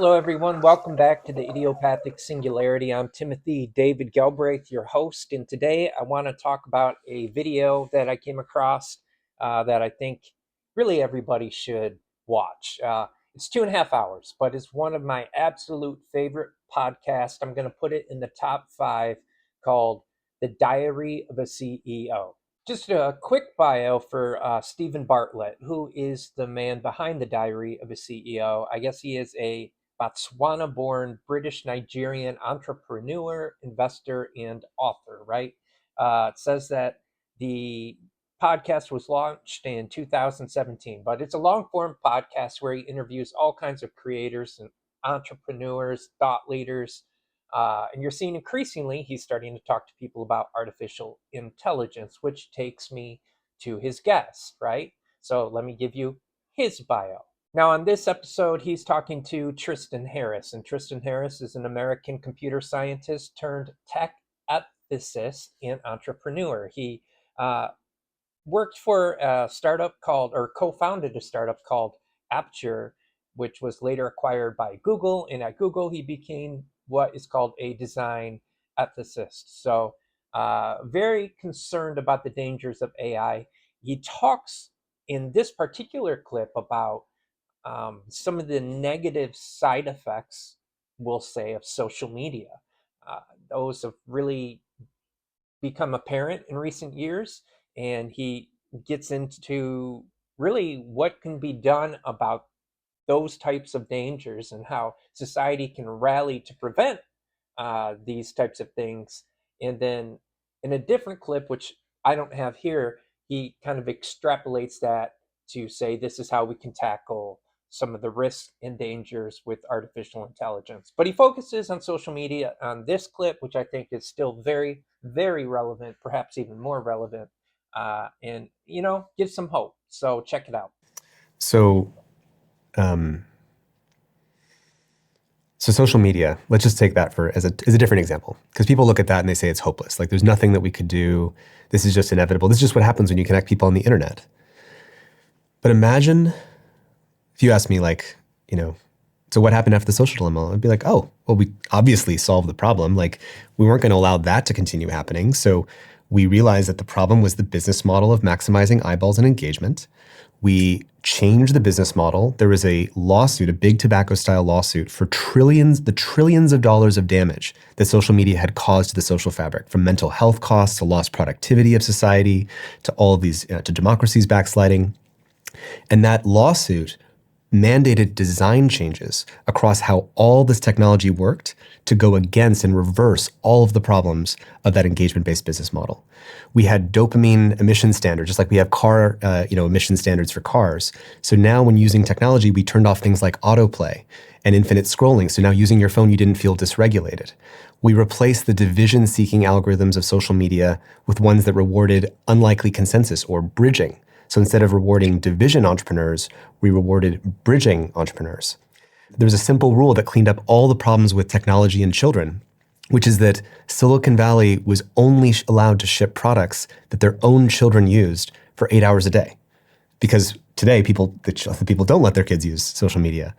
Hello, everyone. Welcome back to the Idiopathic Singularity. I'm Timothy David Galbraith, your host, and today I want to talk about a video that I came across that I think really everybody should watch. It's 2.5 hours, but it's one of my absolute favorite podcasts. I'm going to put it in the top 5, called The Diary of a CEO. Just a quick bio for Steven Bartlett, who is the man behind the Diary of a CEO. I guess he is a Botswana-born British-Nigerian entrepreneur, investor, and author, right? It says that the podcast was launched in 2017, but it's a long-form podcast where he interviews all kinds of creators and entrepreneurs, thought leaders, and you're seeing increasingly he's starting to talk to people about artificial intelligence, which takes me to his guest, right? So let me give you his bio. Now, on this episode, he's talking to Tristan Harris, and Tristan Harris is an American computer scientist turned tech ethicist and entrepreneur. He worked for a startup called, or co-founded a startup called Aperture, which was later acquired by Google. And at Google, he became what is called a design ethicist. So very concerned about the dangers of AI. He talks in this particular clip about some of the negative side effects, we'll say, of social media. Those have really become apparent in recent years, and he gets into really what can be done about those types of dangers and how society can rally to prevent these types of things. And then in a different clip, which I don't have here, he kind of extrapolates that to say this is how we can tackle some of the risks and dangers with artificial intelligence. But he focuses on social media on this clip, which I think is still very, very relevant, perhaps even more relevant, and, gives some hope. So check it out. So social media, let's just take that as a different example, because people look at that and they say it's hopeless. Like there's nothing that we could do. This is just inevitable. This is just what happens when you connect people on the internet. But imagine if you asked me so what happened after the social dilemma? I'd be like, oh, well, we obviously solved the problem. Like we weren't going to allow that to continue happening. So we realized that the problem was the business model of maximizing eyeballs and engagement. We changed the business model. There was a lawsuit, a big tobacco style lawsuit for trillions of dollars of damage that social media had caused to the social fabric, from mental health costs to lost productivity of society, to all of these, to democracies backsliding. And that lawsuit mandated design changes across how all this technology worked to go against and reverse all of the problems of that engagement-based business model. We had dopamine emission standards, just like we have car emission standards for cars. So now when using technology, we turned off things like autoplay and infinite scrolling. So now using your phone, you didn't feel dysregulated. We replaced the division-seeking algorithms of social media with ones that rewarded unlikely consensus or bridging. So instead of rewarding division entrepreneurs, we rewarded bridging entrepreneurs. There's a simple rule that cleaned up all the problems with technology and children, which is that Silicon Valley was only allowed to ship products that their own children used for 8 hours a day. Because today, people don't let their kids use social media.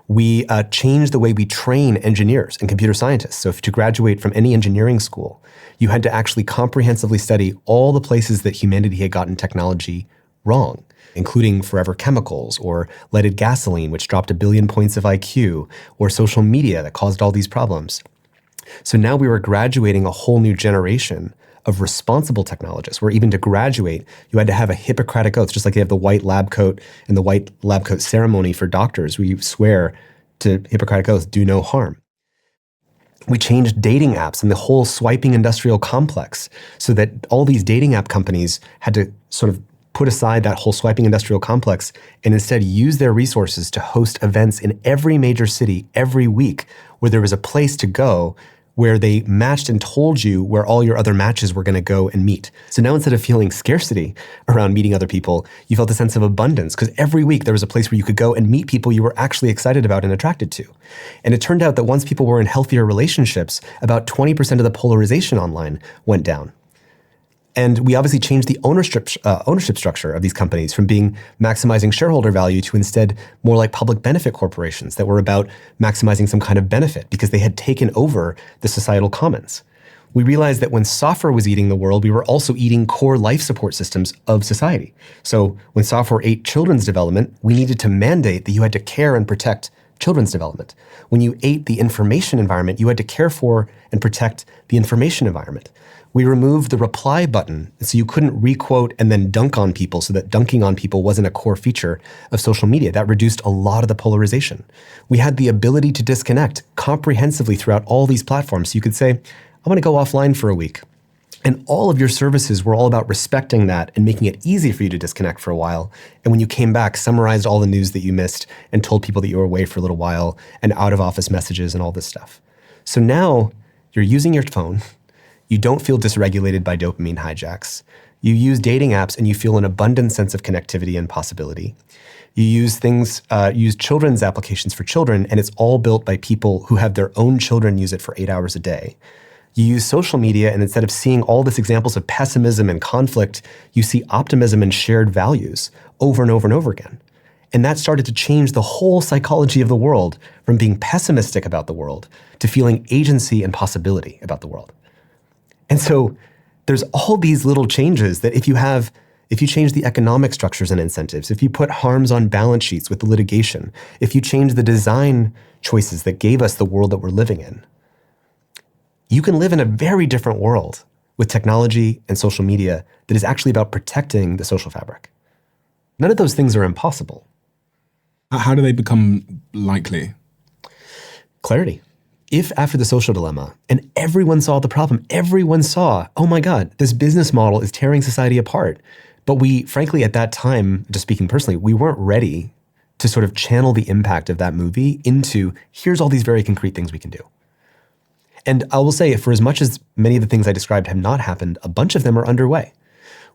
We changed the way we train engineers and computer scientists. So to graduate from any engineering school, you had to actually comprehensively study all the places that humanity had gotten technology wrong, including forever chemicals or leaded gasoline, which dropped 1 billion points of IQ, or social media that caused all these problems. So now we were graduating a whole new generation of responsible technologists, where even to graduate, you had to have a Hippocratic oath, just like they have the white lab coat and the white lab coat ceremony for doctors, where you swear to Hippocratic oath, do no harm. We changed dating apps and the whole swiping industrial complex so that all these dating app companies had to sort of put aside that whole swiping industrial complex and instead use their resources to host events in every major city every week, where there was a place to go where they matched and told you where all your other matches were going to go and meet. So now instead of feeling scarcity around meeting other people, you felt a sense of abundance, because every week there was a place where you could go and meet people you were actually excited about and attracted to. And it turned out that once people were in healthier relationships, about 20% of the polarization online went down. And we obviously changed the ownership structure of these companies from being maximizing shareholder value to instead more like public benefit corporations that were about maximizing some kind of benefit because they had taken over the societal commons. We realized that when software was eating the world, we were also eating core life support systems of society. So when software ate children's development, we needed to mandate that you had to care and protect children's development. When you ate the information environment, you had to care for and protect the information environment. We removed the reply button so you couldn't requote and then dunk on people so that dunking on people wasn't a core feature of social media. That reduced a lot of the polarization. We had the ability to disconnect comprehensively throughout all these platforms. So you could say, I want to go offline for a week. And all of your services were all about respecting that and making it easy for you to disconnect for a while. And when you came back, summarized all the news that you missed and told people that you were away for a little while and out of office messages and all this stuff. So now you're using your phone. You don't feel dysregulated by dopamine hijacks. You use dating apps and you feel an abundant sense of connectivity and possibility. You use use children's applications for children, and it's all built by people who have their own children use it for 8 hours a day. You use social media, and instead of seeing all these examples of pessimism and conflict, you see optimism and shared values over and over and over again. And that started to change the whole psychology of the world from being pessimistic about the world to feeling agency and possibility about the world. And so there's all these little changes that if you change the economic structures and incentives, if you put harms on balance sheets with the litigation, if you change the design choices that gave us the world that we're living in, you can live in a very different world with technology and social media that is actually about protecting the social fabric. None of those things are impossible. How do they become likely? Clarity. If after the social dilemma, and everyone saw the problem, everyone saw, oh my God, this business model is tearing society apart. But we, frankly, at that time, just speaking personally, we weren't ready to sort of channel the impact of that movie into, here's all these very concrete things we can do. And I will say, for as much as many of the things I described have not happened, a bunch of them are underway.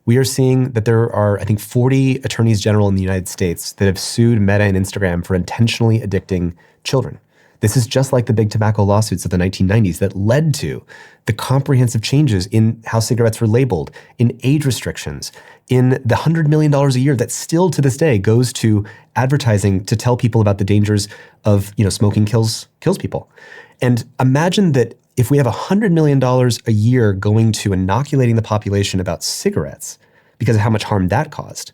We are seeing that there are, I think, 40 attorneys general in the United States that have sued Meta and Instagram for intentionally addicting children. This is just like the big tobacco lawsuits of the 1990s that led to the comprehensive changes in how cigarettes were labeled, in age restrictions, in the $100 million a year that still to this day goes to advertising to tell people about the dangers of, smoking kills people. And imagine that if we have $100 million a year going to inoculating the population about cigarettes because of how much harm that caused,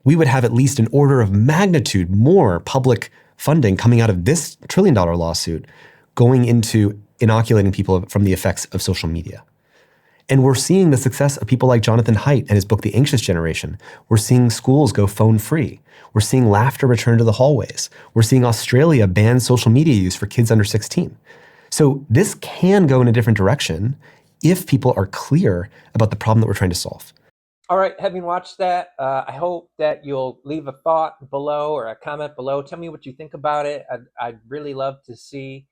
we would have at least an order of magnitude more public funding coming out of this $1 trillion lawsuit going into inoculating people from the effects of social media. And we're seeing the success of people like Jonathan Haidt and his book, The Anxious Generation. We're seeing schools go phone free. We're seeing laughter return to the hallways. We're seeing Australia ban social media use for kids under 16. So this can go in a different direction if people are clear about the problem that we're trying to solve. All right, having watched that, I hope that you'll leave a thought below or a comment below. Tell me what you think about it. I'd really love to see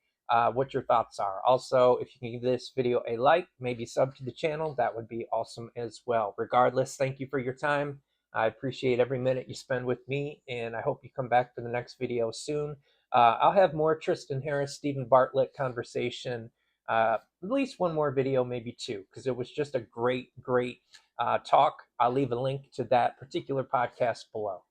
what your thoughts are. Also, if you can give this video a like, maybe sub to the channel, that would be awesome as well. Regardless, thank you for your time. I appreciate every minute you spend with me, and I hope you come back for the next video soon. I'll have more Tristan Harris, Steven Bartlett conversation, at least one more video, maybe two, because it was just a great talk. I'll leave a link to that particular podcast below.